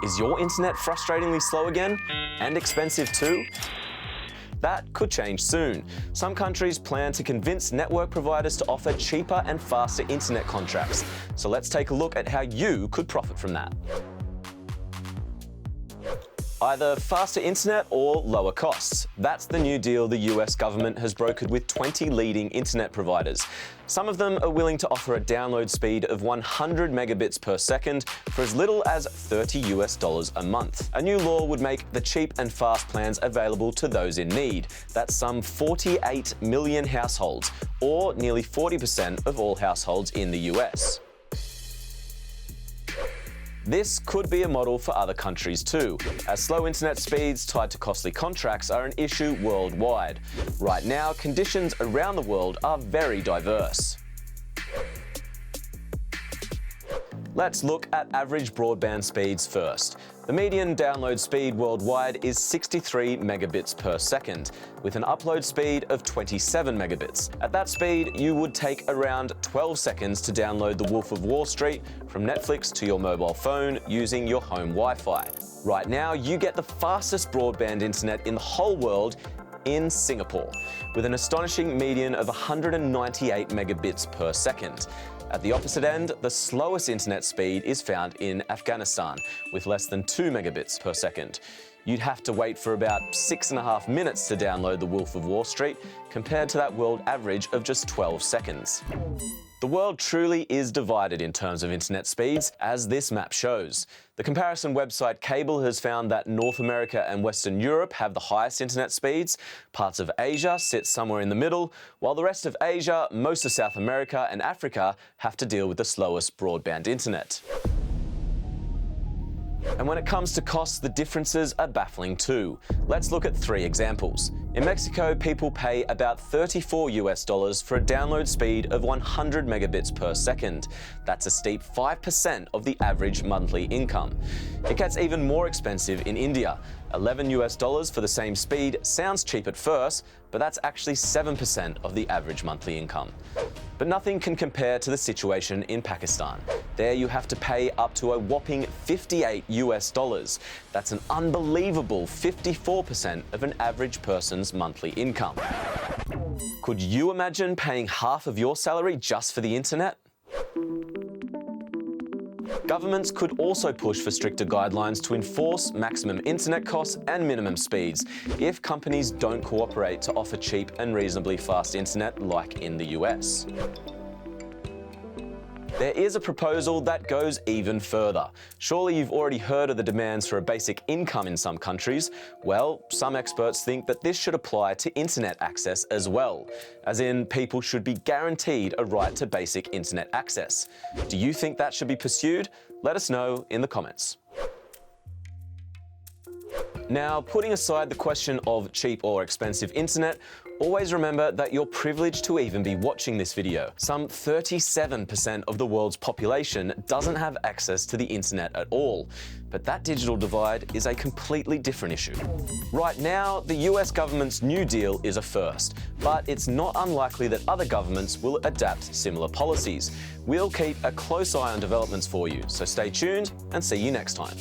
Is your internet frustratingly slow again? And expensive too? That could change soon. Some countries plan to convince network providers to offer cheaper and faster internet contracts. So let's take a look at how you could profit from that. Either faster internet or lower costs. That's the new deal the US government has brokered with 20 leading internet providers. Some of them are willing to offer a download speed of 100 megabits per second for as little as $30 a month. A new law would make the cheap and fast plans available to those in need. That's some 48 million households, or nearly 40% of all households in the US. This could be a model for other countries too, as slow internet speeds tied to costly contracts are an issue worldwide. Right now, conditions around the world are very diverse. Let's look at average broadband speeds first. The median download speed worldwide is 63 megabits per second, with an upload speed of 27 megabits. At that speed, you would take around 12 seconds to download The Wolf of Wall Street from Netflix to your mobile phone using your home Wi-Fi. Right now, you get the fastest broadband internet in the whole world in Singapore, with an astonishing median of 198 megabits per second. At the opposite end, the slowest internet speed is found in Afghanistan, with less than 2 megabits per second. You'd have to wait for about 6.5 minutes to download The Wolf of Wall Street, compared to that world average of just 12 seconds. The world truly is divided in terms of internet speeds, as this map shows. The comparison website Cable has found that North America and Western Europe have the highest internet speeds, parts of Asia sit somewhere in the middle, while the rest of Asia, most of South America and Africa have to deal with the slowest broadband internet. And when it comes to costs, the differences are baffling too. Let's look at 3 examples. In Mexico, people pay about $34 for a download speed of 100 megabits per second. That's a steep 5% of the average monthly income. It gets even more expensive in India. $11 for the same speed sounds cheap at first, but that's actually 7% of the average monthly income. But nothing can compare to the situation in Pakistan. There you have to pay up to a whopping $58. That's an unbelievable 54% of an average person's monthly income. Could you imagine paying half of your salary just for the internet? Governments could also push for stricter guidelines to enforce maximum internet costs and minimum speeds if companies don't cooperate to offer cheap and reasonably fast internet like in the US. There is a proposal that goes even further. Surely you've already heard of the demands for a basic income in some countries. Well, some experts think that this should apply to internet access as well, as in people should be guaranteed a right to basic internet access. Do you think that should be pursued? Let us know in the comments. Now, putting aside the question of cheap or expensive internet, always remember that you're privileged to even be watching this video. Some 37% of the world's population doesn't have access to the internet at all. But that digital divide is a completely different issue. Right now, the US government's New Deal is a first, but it's not unlikely that other governments will adapt similar policies. We'll keep a close eye on developments for you, so stay tuned and see you next time.